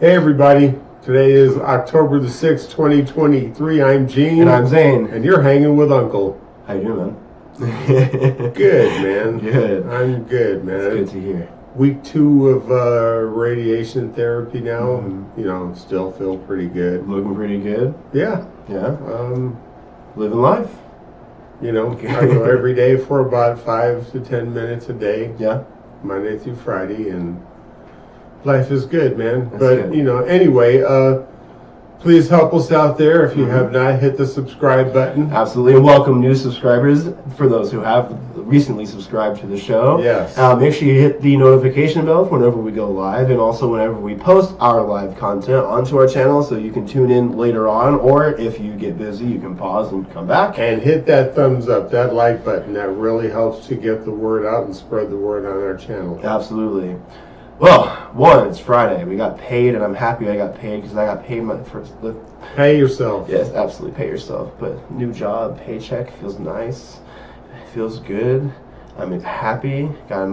Hey everybody, today is October the 6th, 2023. I'm Gene. And I'm Zane. And you're hanging with Uncle. How you doing, man? Good, man. Good. I'm good, man. It's good to hear. Week 2 of radiation therapy now. Mm-hmm. You know, still feel pretty good. Looking pretty good? Yeah. Yeah. Living life. You know, I go every day for about 5 to 10 minutes a day. Yeah. Monday through Friday, and life is good, man. That's but good. You know, anyway, please help us out there if you have not hit the subscribe button. Absolutely, and welcome new subscribers for those who have recently subscribed to the show. Yes. Make sure you hit the notification bell whenever we go live, and also whenever we post our live content onto our channel, so you can tune in later on, or if you get busy, you can pause and come back. And hit that thumbs up, that like button. That really helps to get the word out and spread the word on our channel. Absolutely. Well, it's Friday. We got paid, and I'm happy I got paid because I got paid my first. Pay yourself. Yes, absolutely, pay yourself. But new job, paycheck feels nice. It feels good. I'm happy. Got a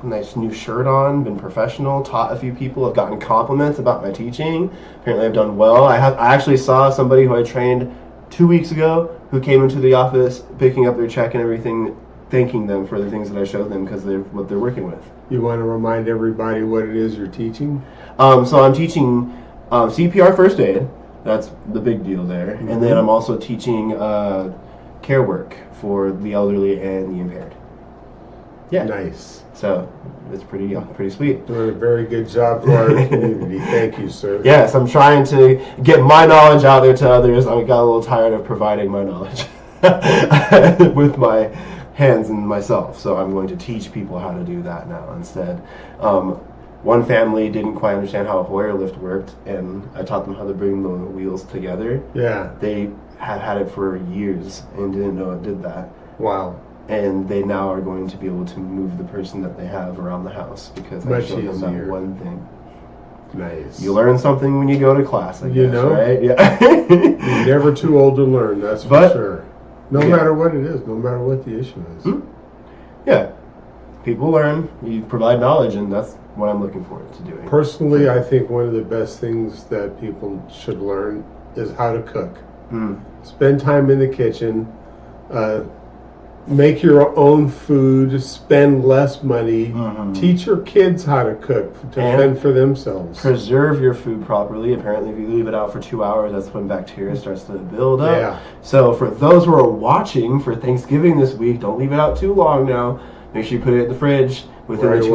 nice new shirt on. Been professional. Taught a few people. I've gotten compliments about my teaching. Apparently, I've done well. I actually saw somebody who I trained 2 weeks ago who came into the office, picking up their check and everything, thanking them for the things that I showed them because they're what they're working with. You want to remind everybody what it is you're teaching? So I'm teaching CPR first aid. That's the big deal there. Mm-hmm. And then I'm also teaching care work for the elderly and the impaired. Yeah. Nice. So it's pretty sweet. Doing a very good job for our community. Thank you, sir. Yes, I'm trying to get my knowledge out there to others. I got a little tired of providing my knowledge with my hands and myself, so I'm going to teach people how to do that now instead. One family didn't quite understand how a Hoyer lift worked, and I taught them how to bring the wheels together. Yeah. They had it for years and didn't know it did that. Wow. And they now are going to be able to move the person that they have around the house because I showed them that one thing. Nice. You learn something when you go to class, I guess, you know? right? Yeah. You're never too old to learn, that's for sure. No matter what it is, no matter what the issue is. Yeah. People learn, you provide knowledge, and that's what I'm looking forward to doing. Personally, I think one of the best things that people should learn is how to cook. Spend time in the kitchen, make your own food, spend less money, teach your kids how to cook, to fend for themselves. Preserve your food properly. Apparently, if you leave it out for 2 hours, that's when bacteria starts to build up. Yeah. So for those who are watching for Thanksgiving this week, don't leave it out too long now. Make sure you put it in the fridge within the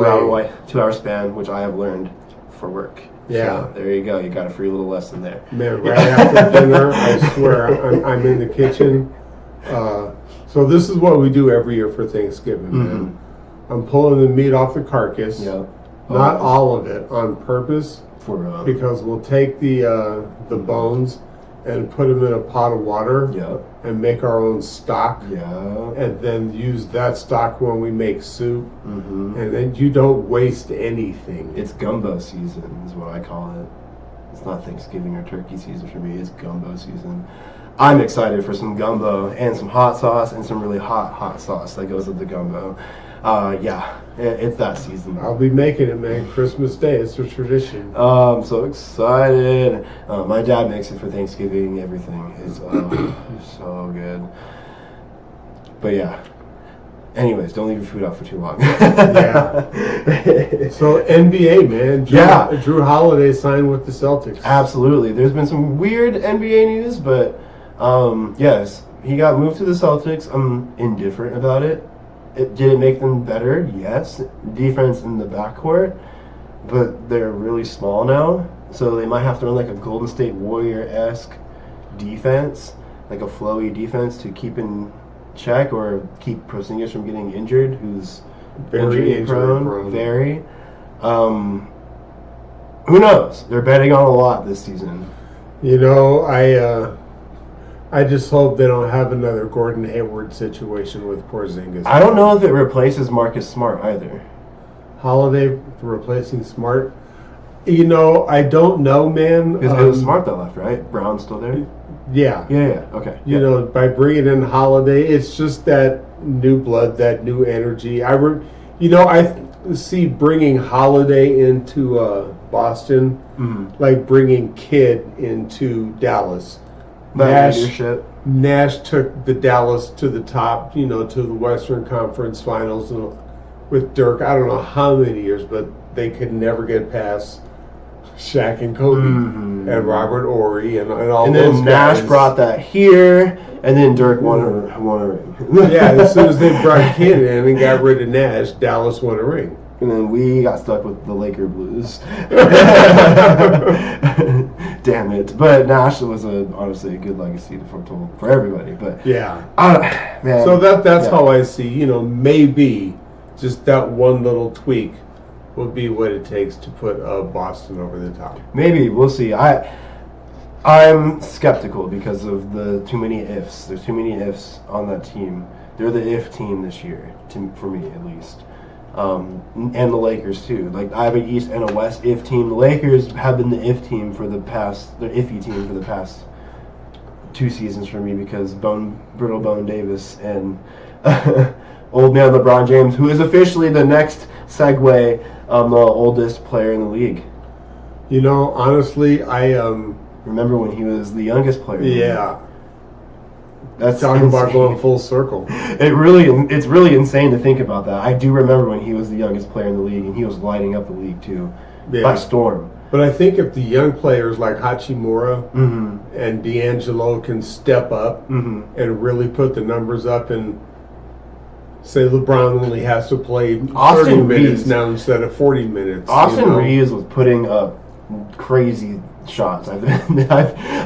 2 hour span, which I have learned for work. Yeah. So there you go. You got a free little lesson there. Man, right after dinner, I swear, I'm in the kitchen. So this is what we do every year for Thanksgiving, man. I'm pulling the meat off the carcass. Yeah. Not all of it, on purpose. Because we'll take the bones and put them in a pot of water and make our own stock. Yeah. And then use that stock when we make soup. And then you don't waste anything. It's gumbo season is what I call it. It's not Thanksgiving or turkey season for me. It's gumbo season. I'm excited for some gumbo and some hot sauce and some really hot sauce that goes with the gumbo. It's that season. I'll be making it, man. Christmas Day, it's a tradition. I'm so excited. My dad makes it for Thanksgiving. Everything is so good. But yeah. Anyways, don't leave your food out for too long. Yeah. So NBA, man. Drew Holiday signed with the Celtics. Absolutely. There's been some weird NBA news, but yes, he got moved to the Celtics. I'm indifferent about it. Did it make them better? Yes. Defense in the backcourt, but they're really small now, so they might have to run like a Golden State Warrior-esque defense, like a flowy defense to keep in check or keep Porzingis from getting injured, who's very injury prone. Very. Who knows? They're betting on a lot this season. You know, I just hope they don't have another Gordon Hayward situation with Porzingis. I don't know if it replaces Marcus Smart either. Holiday replacing Smart? You know, I don't know, man. Because it was Smart that left, right? Brown's still there? Yeah. Yeah, okay. You know, by bringing in Holiday, it's just that new blood, that new energy. see bringing Holiday into Boston, like bringing Kidd into Dallas. Nash took the Dallas to the top, to the Western Conference Finals with Dirk. I don't know how many years, but they could never get past Shaq and Kobe and Robert Ory and all those guys. And then Nash brought that here, and then Dirk won a ring. Yeah, as soon as they brought Kidd in and got rid of Nash, Dallas won a ring. And then we got stuck with the Laker blues. Damn it. But Nash was honestly a good legacy for everybody. But yeah. Man. So that's how I see, maybe just that one little tweak will be what it takes to put Boston over the top. Maybe. We'll see. I'm skeptical because of the too many ifs. There's too many ifs on that team. They're the if team this year, for me at least. And the Lakers too. Like, I have an East and a West if team. The Lakers have been the if team the iffy team for the past 2 seasons for me because Brittle Bone Davis and old man LeBron James, who is officially the next segue, the oldest player in the league. Honestly, I remember when he was the youngest player. Yeah. That's talking about going full circle. It's really insane to think about that. I do remember when he was the youngest player in the league, and he was lighting up the league too, by storm. But I think if the young players like Hachimura and D'Angelo can step up and really put the numbers up, and say LeBron only has to play 30 minutes now instead of 40 minutes. Austin Reeves was putting up crazy shots. I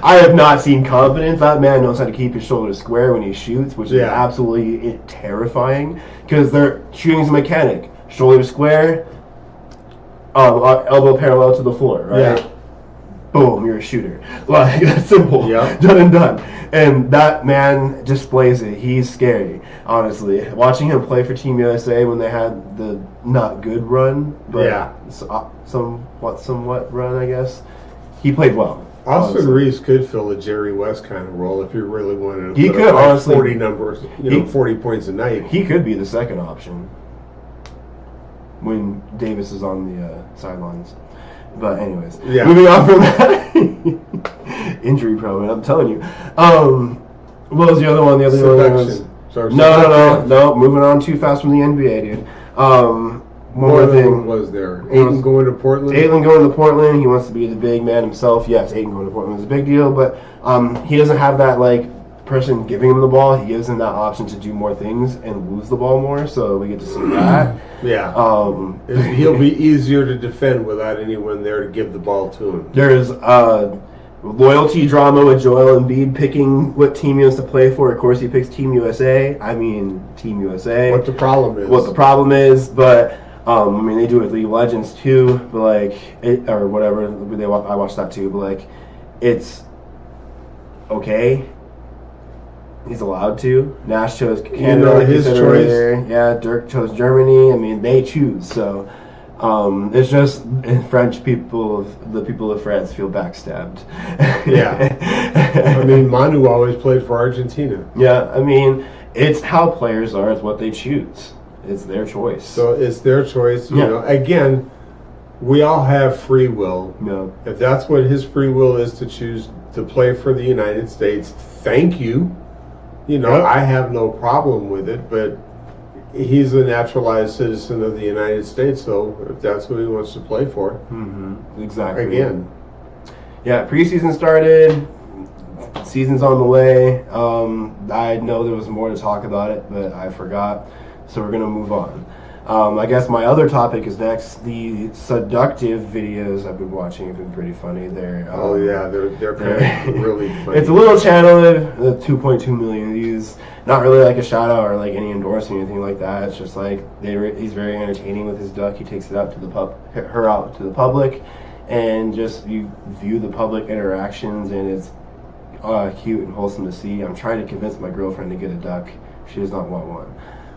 have not seen confidence. That man knows how to keep his shoulders square when he shoots, which is absolutely terrifying because they're shooting as a mechanic. Shoulder square, elbow parallel to the floor, right? Yeah. Boom, you're a shooter. Like, that's simple. Yeah. Done and done. And that man displays it. He's scary, honestly. Watching him play for Team USA when they had the not good run, but somewhat run, I guess. He played well. Austin Reeves could fill a Jerry West kind of role if you really wanted to. He could honestly 40 numbers, 40 points a night. He could be the second option when Davis is on the sidelines. But anyways, moving on from that, injury prone. I'm telling you. What was the other one? The other one was no. Moving on too fast from the NBA, dude. One more thing was there. Ayton going to Portland? Ayton going to Portland. He wants to be the big man himself. Yes, Ayton going to Portland is a big deal, but he doesn't have that person giving him the ball. He gives him that option to do more things and lose the ball more, so we get to see that. Yeah. He'll be easier to defend without anyone there to give the ball to him. There's loyalty drama with Joel Embiid picking what team he wants to play for. Of course, he picks Team USA. I mean, Team USA. What the problem is, but they do it with League of Legends too, but or whatever. I watched that too, but it's okay. He's allowed to. Nash chose Canada. His choice. Earlier. Yeah, Dirk chose Germany. I mean, they choose. So it's just French people, the people of France feel backstabbed. Yeah. I mean, Manu always played for Argentina. Yeah, I mean, it's how players are. It's what they choose. It's their choice. So it's their choice. You know, again, we all have free will. No. If that's what his free will is to choose to play for the United States, thank you. I have no problem with it, but he's a naturalized citizen of the United States, so if that's who he wants to play for. Mm-hmm. Exactly. Again. Yeah, preseason started. Season's on the way. I know there was more to talk about it, but I forgot. So we're going to move on. I guess my other topic is next. The seductive videos I've been watching have been pretty funny. They're kind of really funny. It's a little channel, 2.2 million views. Not really like a shout out or any endorsement or anything like that. It's just he's very entertaining with his duck. He takes it out to her out to the public, and just you view the public interactions, and it's cute and wholesome to see. I'm trying to convince my girlfriend to get a duck. She does not want one.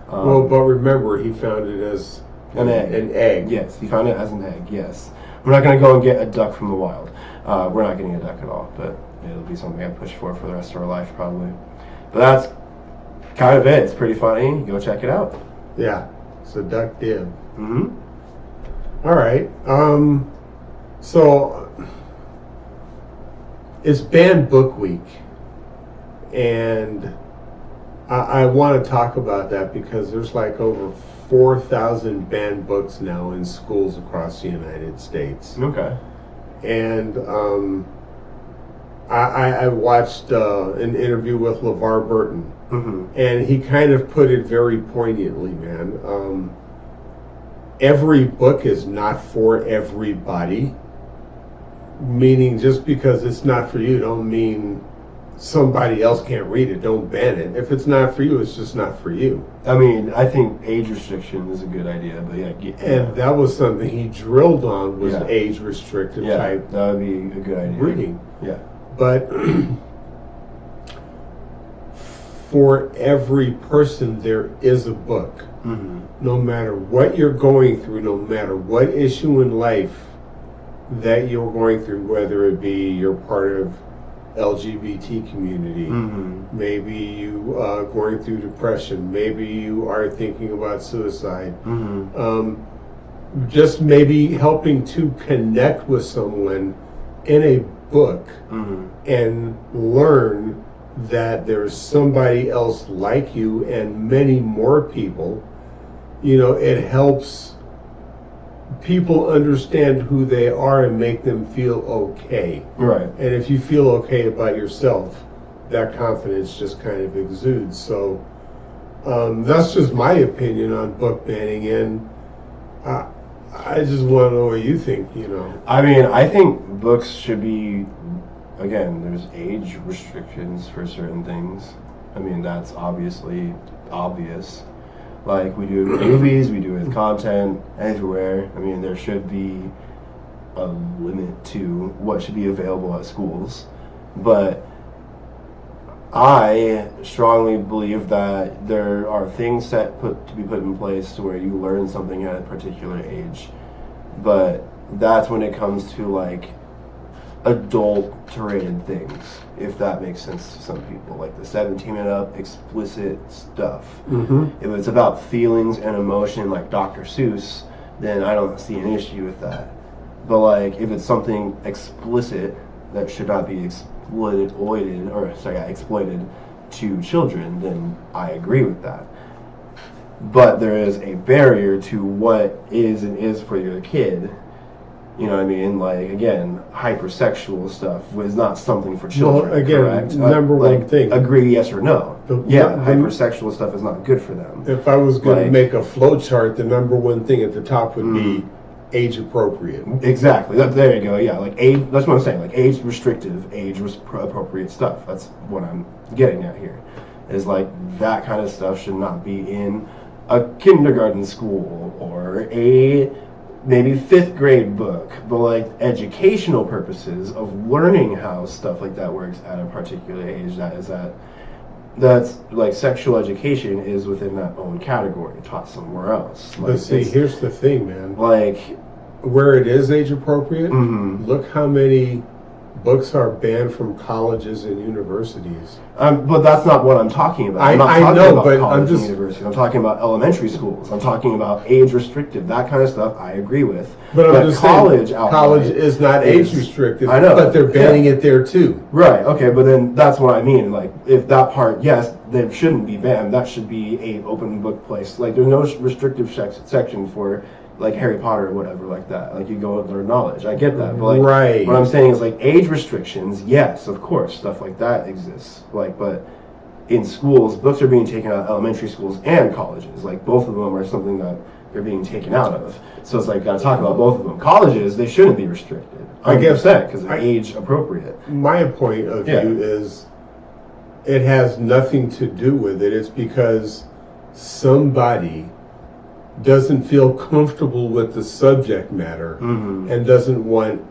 But remember, he found it as an egg. Yes, he found it as an egg, yes. We're not going to go and get a duck from the wild. We're not getting a duck at all, but it'll be something I push for the rest of our life, probably. But that's kind of it. It's pretty funny. Go check it out. Yeah, seductive. Mm-hmm. All right. So it's Banned Book Week, and I want to talk about that because there's like over 4,000 banned books now in schools across the United States. Okay. And I watched an interview with LeVar Burton, and he kind of put it very poignantly, man. Every book is not for everybody, meaning just because it's not for you don't mean somebody else can't read it. Don't ban it. If it's not for you, it's just not for you. I mean, I think age restriction is a good idea, but And that was something he drilled on was age restricted type. That would be a good idea. Reading. Yeah. But for every person, there is a book. No matter what you're going through, no matter what issue in life that you're going through, whether it be you're part of LGBT community, maybe you are going through depression, maybe you are thinking about suicide, just maybe helping to connect with someone in a book and learn that there's somebody else like you and many more people. You know, it helps people understand who they are and make them feel okay. Right. And if you feel okay about yourself, that confidence just kind of exudes. So that's just my opinion on book banning, and I just want to know what you think, you know. I mean, I think books should be, again, there's age restrictions for certain things. I mean, that's obviously obvious. Like we do with movies, we do with content everywhere. I mean, there should be a limit to what should be available at schools. But I strongly believe that there are things to be put in place to where you learn something at a particular age. But that's when it comes to like adulterated things, if that makes sense to some people, like the 17 and up explicit stuff. If it's about feelings and emotion like Dr. Seuss, then I don't see an issue with that. But like if it's something explicit that should not be exploited to children, then I agree with that. But there is a barrier to what is and is for your kid. You know what I mean? Like, again, hypersexual stuff was not something for children, well, again, correct? Number one thing. Agree, yes or no? Hypersexual stuff is not good for them. If I was going to make a flow chart, the number one thing at the top would be age appropriate. Exactly. There you go. Yeah, like age. That's what I'm saying. Like age restrictive, age appropriate stuff. That's what I'm getting at here. Is like that kind of stuff should not be in a kindergarten school or a maybe 5th grade book, but like educational purposes of learning how stuff like that works at a particular age. That's like sexual education is within that own category, taught somewhere else. Like, but see, here's the thing, man. Like where it is age appropriate, look how many books are banned from colleges and universities. But that's not what I'm talking about. I'm not I talking know, about but college I'm just... and university. I'm talking about elementary schools. I'm talking about age restrictive. That kind of stuff I agree with. But I'm just college saying, college is not age restrictive. I know. But they're banning it there too. Right, okay, but then that's what I mean. Like, if that part, yes, they shouldn't be banned. That should be a open book place. Like, there's no restrictive section for like Harry Potter or whatever like that. Like you go and learn knowledge. I get that. But like what I'm saying is like age restrictions, yes, of course, stuff like that exists. Like but in schools, books are being taken out of elementary schools and colleges. Like both of them are something that they're being taken out of. So it's like gotta talk about both of them. Colleges, they shouldn't be restricted. 100%, I guess because it's age appropriate. My point of view is it has nothing to do with it. It's because somebody doesn't feel comfortable with the subject matter and doesn't want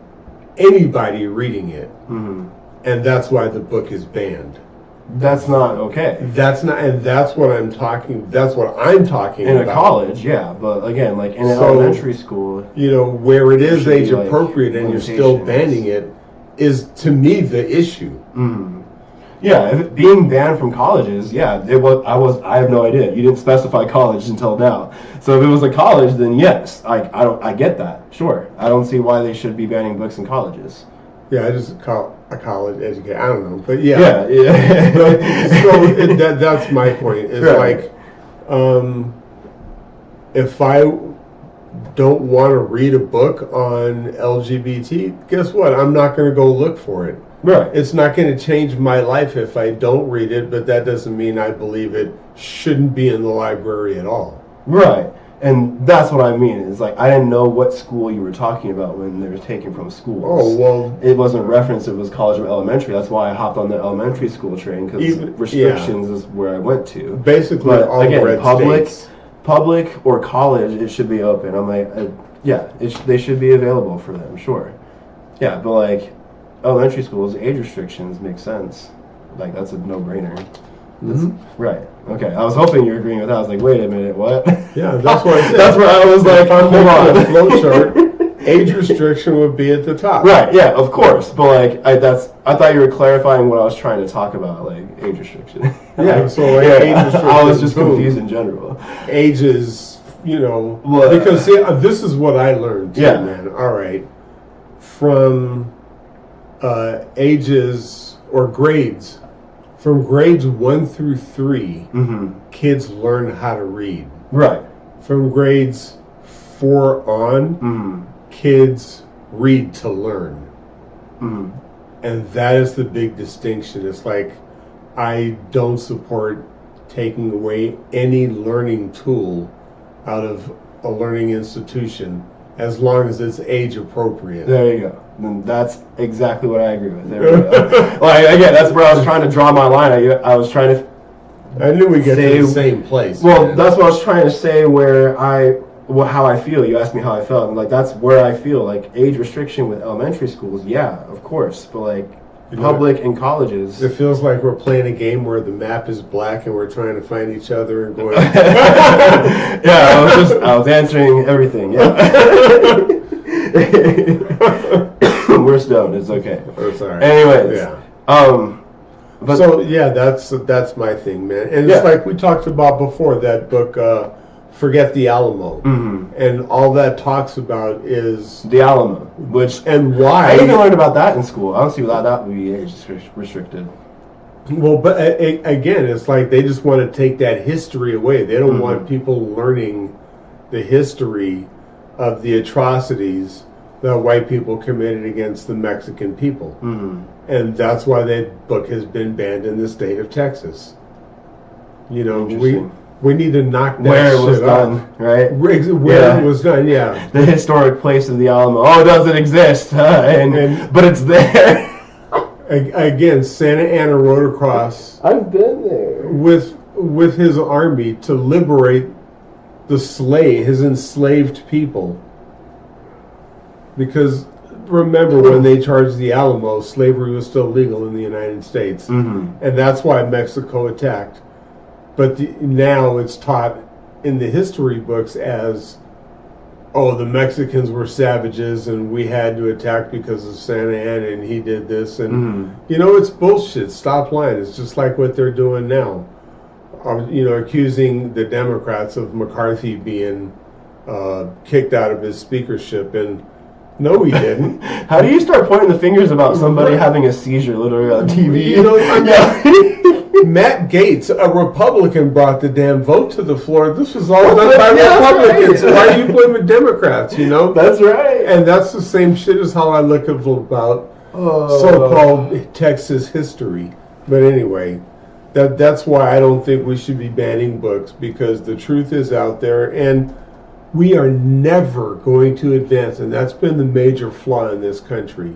anybody reading it. And that's why the book is banned. That's not okay. That's what I'm talking about. In a college, yeah, but again, like in an elementary school, you know, where it is age appropriate and you're still banning it is to me the issue. Yeah, being banned from colleges, yeah, I have no idea. You didn't specify college until now. So if it was a college, then yes, I get that. Sure, I don't see why they should be banning books in colleges. Yeah, I just call a college education. I don't know, but yeah. So that's my point. Is right. If I don't want to read a book on LGBT, guess what? I'm not going to go look for it. Right. It's not going to change my life if I don't read it, but that doesn't mean I believe it shouldn't be in the library at all. Right. And that's what I mean. It's like, I didn't know what school you were talking about when they were taken from schools. Oh, well. It wasn't referenced, it was college or elementary. That's why I hopped on the elementary school train, because restrictions is where I went to. Basically, but all again, red states. Public or college, it should be open. I'm like, they should be available for them, sure. Yeah, but like, elementary schools, age restrictions make sense. Like, that's a no-brainer. Mm-hmm. Right. Okay. I was hoping you were agreeing with that. I was like, wait a minute, what? Yeah, that's what I said. That's where I was like, hold on. The flow chart, age restriction would be at the top. Right. Yeah. Of course. But like, I thought you were clarifying what I was trying to talk about, like age restriction. Yeah. So like, age restriction. I was just confused in general. Age is, because see, this is what I learned too, man. All right, from ages or grades. From grades 1 through 3, kids learn how to read. Right. From grades 4 on, kids read to learn. And that is the big distinction. It's like, I don't support taking away any learning tool out of a learning institution as long as it's age appropriate. There you go. And that's exactly what I agree with. There we go. Like, again, that's where I was trying to draw my line. I was trying to. I knew we'd get to the same place. Well, man. That's what I was trying to say. How I feel. You asked me how I felt, and like that's where I feel. Like age restriction with elementary schools, yeah, of course, but like public and colleges, it feels like we're playing a game where the map is black and we're trying to find each other and going. Yeah, I was answering everything. Yeah. We're stoned. It's okay. Oh, sorry. Anyways, but so yeah, that's my thing, man. And it's like we talked about before, that book, Forget the Alamo, and all that talks about is the Alamo, and why. I even learned about that in school. I don't see why that would be age restricted. Well, but again, it's like they just want to take that history away. They don't want people learning the history of the atrocities that white people committed against the Mexican people. And that's why that book has been banned in the state of Texas. We need to knock that where it was shit done, off. right? Where it was done, yeah. The historic place of the Alamo. Oh, it doesn't exist, but it's there. Again, Santa Anna rode across. I've been there with his army to liberate his enslaved people. Because remember, when they charged the Alamo, slavery was still legal in the United States, and that's why Mexico attacked. But now it's taught in the history books as, the Mexicans were savages and we had to attack because of Santa Anna and he did this. And, it's bullshit. Stop lying. It's just like what they're doing now. Accusing the Democrats of McCarthy being kicked out of his speakership. And no, he didn't. How do you start pointing the fingers about somebody having a seizure literally on TV? Matt Gaetz, a Republican, brought the damn vote to the floor. This was all done by Republicans. Right. Why are you blaming Democrats, That's right. And that's the same shit as how I look about so-called Texas history. But anyway, that's why I don't think we should be banning books, because the truth is out there, and we are never going to advance, and that's been the major flaw in this country.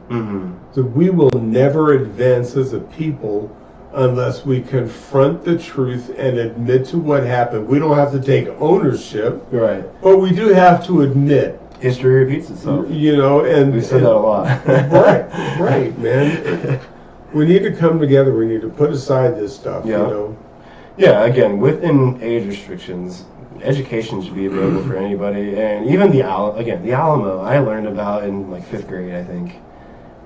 So we will never advance as a people unless we confront the truth and admit to what happened. We don't have to take ownership, right? But we do have to admit. History repeats itself. And we said that a lot. right, man. We need to come together. We need to put aside this stuff. Yeah. Again, within age restrictions, education should be available for anybody, and even the Alamo I learned about in like 5th grade, I think.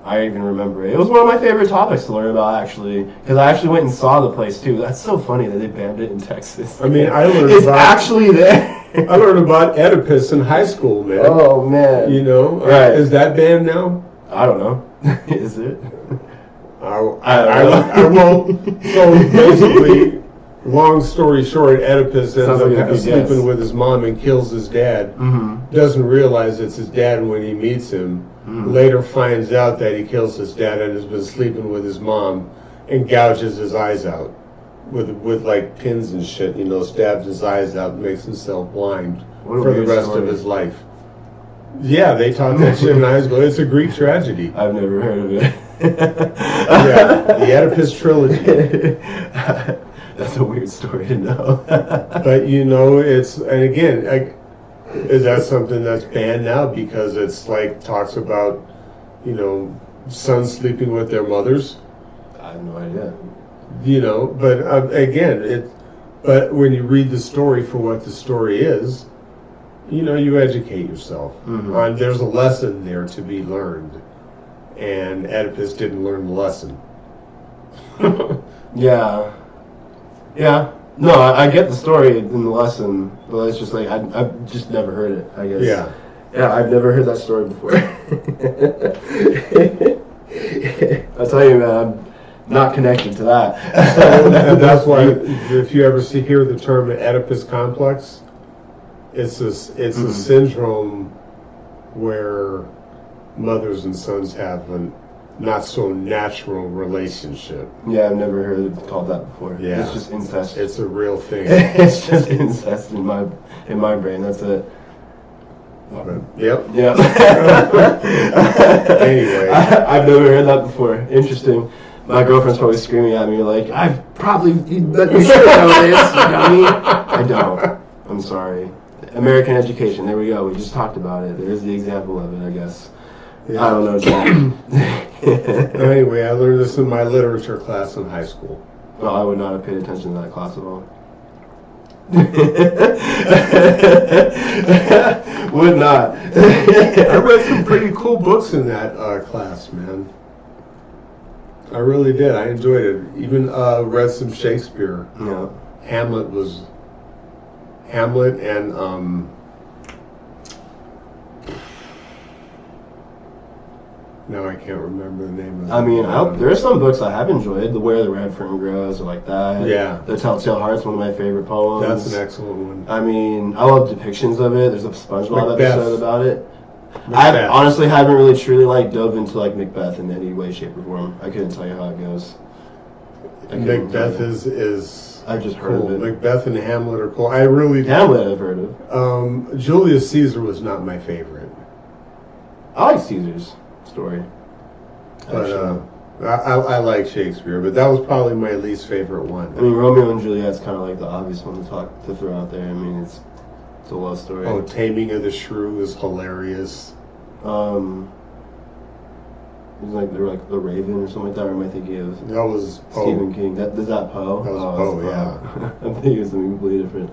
I even remember it. It was one of my favorite topics to learn about, actually, because I actually went and saw the place too. That's so funny that they banned it in Texas. I mean, I learned it's about actually there. I learned about Oedipus in high school, man. Oh man, you know, right? Is that banned now? I don't know. Is it? I won't. So basically, long story short, Oedipus ends up sleeping with his mom and kills his dad. Mm-hmm. Doesn't realize it's his dad when he meets him. Mm-hmm. Later finds out that he kills his dad and has been sleeping with his mom and gouges his eyes out with like pins and shit. You know, stabs his eyes out and makes himself blind for the rest of his life. Yeah, they taught that shit in high school. It's a Greek tragedy. I've never heard of it. Yeah, the Oedipus trilogy. That's a weird story to know. But you know, and again, is that something that's banned now because it's like talks about, you know, sons sleeping with their mothers? I have no idea. You know, but again, but when you read the story for what the story is, you know, you educate yourself. Mm-hmm. There's a lesson there to be learned, and Oedipus didn't learn the lesson. Yeah. No, I get the story and the lesson, but it's just like I've just never heard it, I guess. Yeah, I've never heard that story before. I'll tell you, man, I'm not connected to that. And that's why, if you ever hear the term Oedipus complex, it's a syndrome where mothers and sons have a not so natural relationship. Yeah, I've never heard it called that before. Yeah, it's just incest. It's a real thing. It's just incest in my brain. That's it. Yep. Yeah. Anyway, I've never heard that before. Interesting. My girlfriend's probably screaming at me like, you should know this, you dummy. I don't. I'm sorry. American education. There we go. We just talked about it. There's the example of it, I guess. Yeah. I don't know, Jack. Anyway, I learned this in my literature class in high school. Well, I would not have paid attention to that class at all. Would not. I read some pretty cool books in that class, man. I really did. I enjoyed it. Even read some Shakespeare. Yeah. Hamlet and now I can't remember the name of it. I mean, there are some books I have enjoyed. The Where the Red Fern Grows, or like that. Yeah. The Telltale Heart's one of my favorite poems. That's an excellent one. I mean, I love depictions of it. There's a SpongeBob Macbeth. episode about it. I honestly haven't really truly dove into Macbeth in any way, shape, or form. I couldn't tell you how it goes. Macbeth is I've just heard cool. of it. Macbeth and Hamlet are cool. Hamlet I've heard of. Julius Caesar was not my favorite. I like Caesar's story. But I like Shakespeare, but that was probably my least favorite one. I mean, Romeo and Juliet's kind of like the obvious one to throw out there. I mean, it's a love story. Oh, Taming of the Shrew is hilarious. It was like they were like The Raven or something like that. Or am I thinking of that was Poe. Stephen King? Is that Poe? That was Poe. Yeah. I'm thinking of something completely different.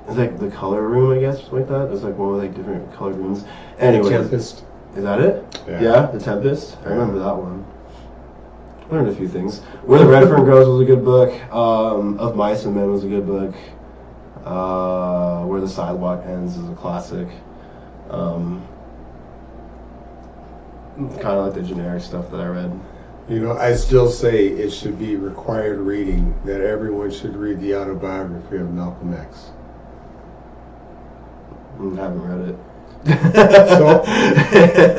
It's like The Color Room, I guess, something like that. It's like one with different colored rooms. Anyway, Tempest. Is that it? Yeah. The Tempest. I remember that one. Learned a few things. Where the Red Fern Grows was a good book. Of Mice and Men was a good book. Where the Sidewalk Ends is a classic. Kind of like the generic stuff that I read. You know, I still say it should be required reading, that everyone should read the autobiography of Malcolm X. I haven't read it. So,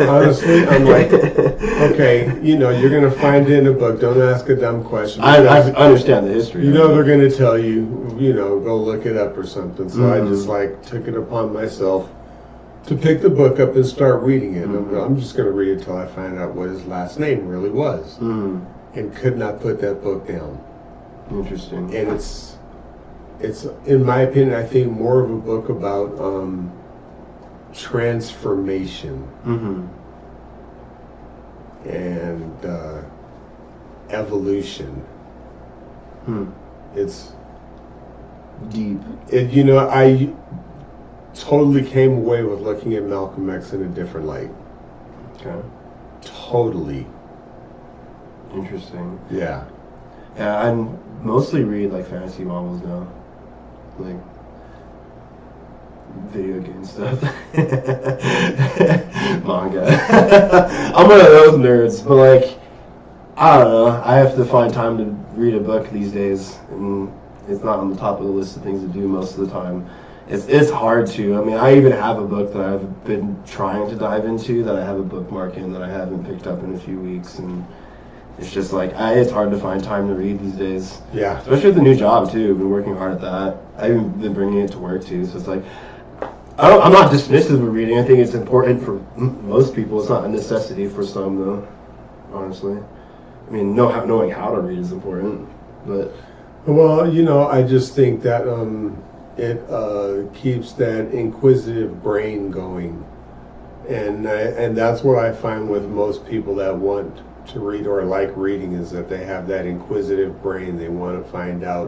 honestly, I'm like, okay, you know, you're going to find it in a book. Don't ask a dumb question. I understand the history. You know, they're going to tell you, you know, go look it up or something. So I just took it upon myself to pick the book up and start reading it. I'm just going to read it till I find out what his last name really was. And could not put that book down. Interesting. And it's in my opinion, I think more of a book about transformation and evolution. It's deep. You know, I totally came away with looking at Malcolm X in a different light. Okay. Totally. Interesting. Yeah. Yeah, I mostly read like fantasy novels now. Like video game stuff. Manga. I'm one of those nerds, but like I don't know. I have to find time to read a book these days, and it's not on the top of the list of things to do most of the time. It's hard to. I mean, I even have a book that I've been trying to dive into that I have a bookmark in that I haven't picked up in a few weeks, and it's just like it's hard to find time to read these days. Yeah. Especially with the new job too. I've been working hard at that. I've even been bringing it to work too. So it's like I'm not dismissive of reading. I think it's important for most people. It's not a necessity for some though. Honestly, I mean, knowing how to read is important, but. Well, you know, I just think that it keeps that inquisitive brain going, and that's what I find with most people that want to read or like reading is that they have that inquisitive brain. They want to find out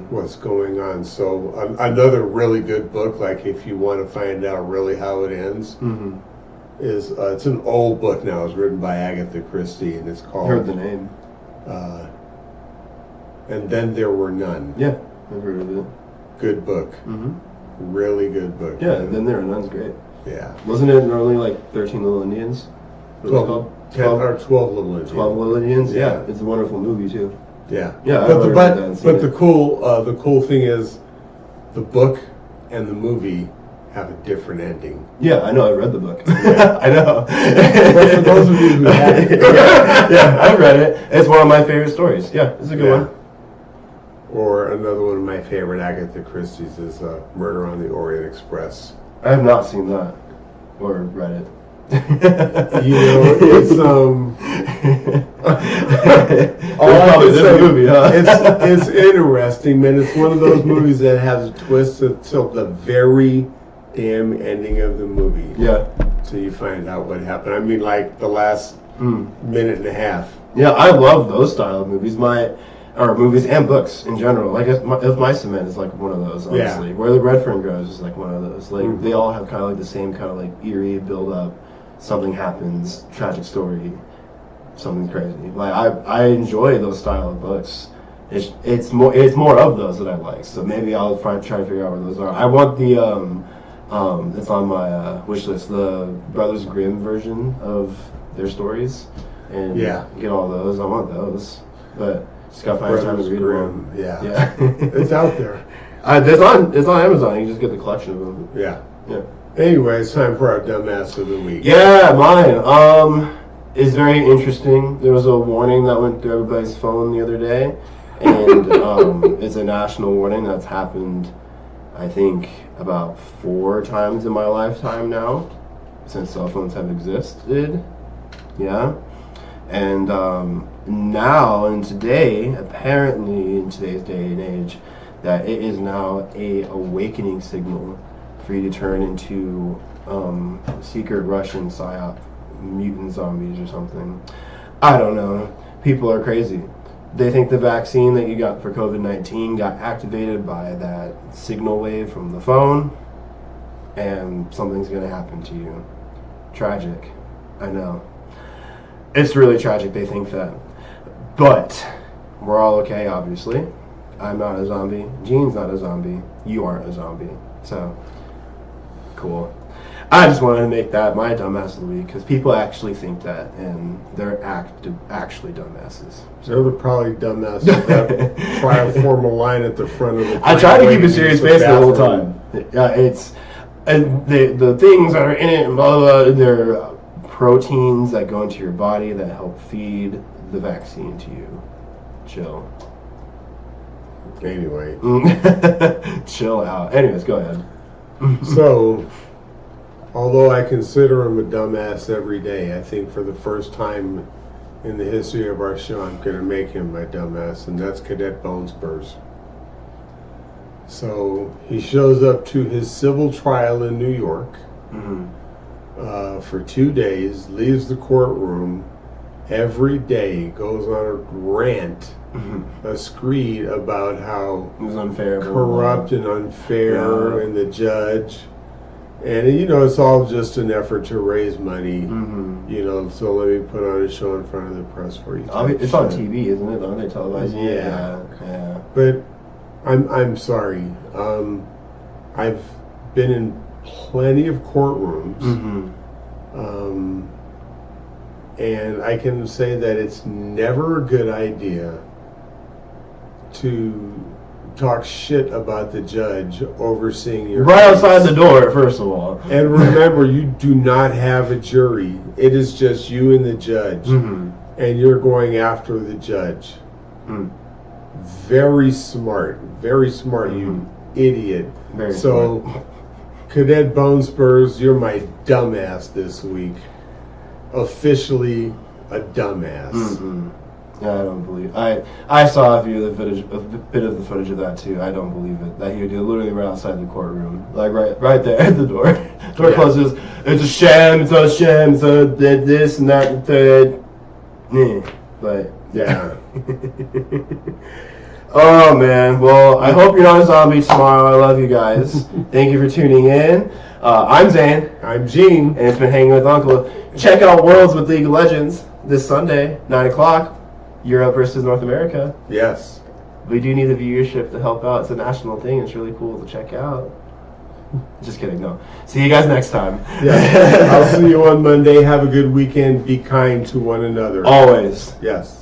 what's going on. So another really good book, like if you want to find out really how it ends, is it's an old book now. It's written by Agatha Christie, and it's called. I heard the name. And Then There Were None. Yeah, I've heard of it. Good book. Really good book. Yeah, Then There Were None's great. Yeah. Wasn't it normally like 13 Little Indians? 12 Little Indians. 12 Little Indians? Yeah. It's a wonderful movie too. Yeah. Yeah, but the cool thing is the book and the movie have a different ending. Yeah, I know. I read the book. Yeah. I know. But for those of you who haven't, yeah, I've read it. It's one of my favorite stories. Yeah, it's a good one. Or another one of my favorite Agatha Christie's is Murder on the Orient Express. I have not seen that or read it. You know, it's movie, huh? it's interesting, man. It's one of those movies that has a twist until the very damn ending of the movie. Yeah. So you find out what happened. I mean, like the last minute and a half. Yeah, I love those style of movies. Movies and books in general. Like If Mice and Men is like one of those, honestly. Where the Red Fern Grows is like one of those. Like they all have kind of like the same kind of like eerie build up. Something happens, tragic story, something crazy. Like I enjoy those style of books. It's more of those that I like. So maybe I'll try to figure out where those are. I want the it's on my wish list, the Brothers Grimm version of their stories, and get all those. I want those, but just gotta find time to read them. Yeah, it's out there. It's on Amazon. You can just get the collection of them. Yeah. Yeah. Anyway, it's time for our dumbass of the week. Yeah, mine is very interesting. There was a warning that went through everybody's phone the other day, and it's a national warning that's happened, I think, about 4 times in my lifetime now, since cell phones have existed. Yeah. And now, apparently in today's day and age, that it is now a awakening signal for you to turn into secret Russian psyop mutant zombies or something. I don't know. People are crazy. They think the vaccine that you got for COVID-19 got activated by that signal wave from the phone, and something's going to happen to you. Tragic. I know. It's really tragic they think that. But we're all okay, obviously. I'm not a zombie. Gene's not a zombie. You aren't a zombie. So, cool. I just wanted to make that my dumbass of the week, because people actually think that, and they're actually dumbasses. So they're probably dumbasses that try to form a line at the front of the I try to keep a serious face the whole time. Yeah, and the things that are in it, and blah, blah, blah, they're proteins that go into your body that help feed the vaccine to you. Chill. Anyway. Chill out. Anyways, go ahead. So, although I consider him a dumbass every day, I think for the first time in the history of our show, I'm going to make him my dumbass, and that's Cadet Bone Spurs. So, he shows up to his civil trial in New York for 2 days, leaves the courtroom every day, goes on a rant, a screed about how it was unfair, corrupt and unfair, and the judge, And it's all just an effort to raise money. Mm-hmm. So let me put on a show in front of the press for you. It's on TV, isn't it? Don't they televise it? Yeah. But I'm sorry. I've been in plenty of courtrooms, and I can say that it's never a good idea to talk shit about the judge overseeing your right case. outside the door, first of all. And remember, you do not have a jury. It is just you and the judge, and you're going after the judge. Very smart, you idiot. Very so, smart. Cadet Bone Spurs, you're my dumbass this week. Officially a dumbass. Yeah, I don't believe. I saw a bit of the footage of that too. I don't believe it. That he would do literally right outside the courtroom, like right there at the door. Door closes. It's a sham. It's not a sham. It's a this and that and third. But yeah. Oh man. Well, I hope you're not a zombie tomorrow. I love you guys. Thank you for tuning in. I'm Zane. I'm Gene. And it's been Hanging with Uncle. Check out Worlds with League of Legends this Sunday, 9 o'clock. Europe versus North America. Yes. We do need the viewership to help out. It's a national thing. It's really cool to check out. Just kidding. No. See you guys next time. Yeah. I'll see you on Monday. Have a good weekend. Be kind to one another. Always. Yes.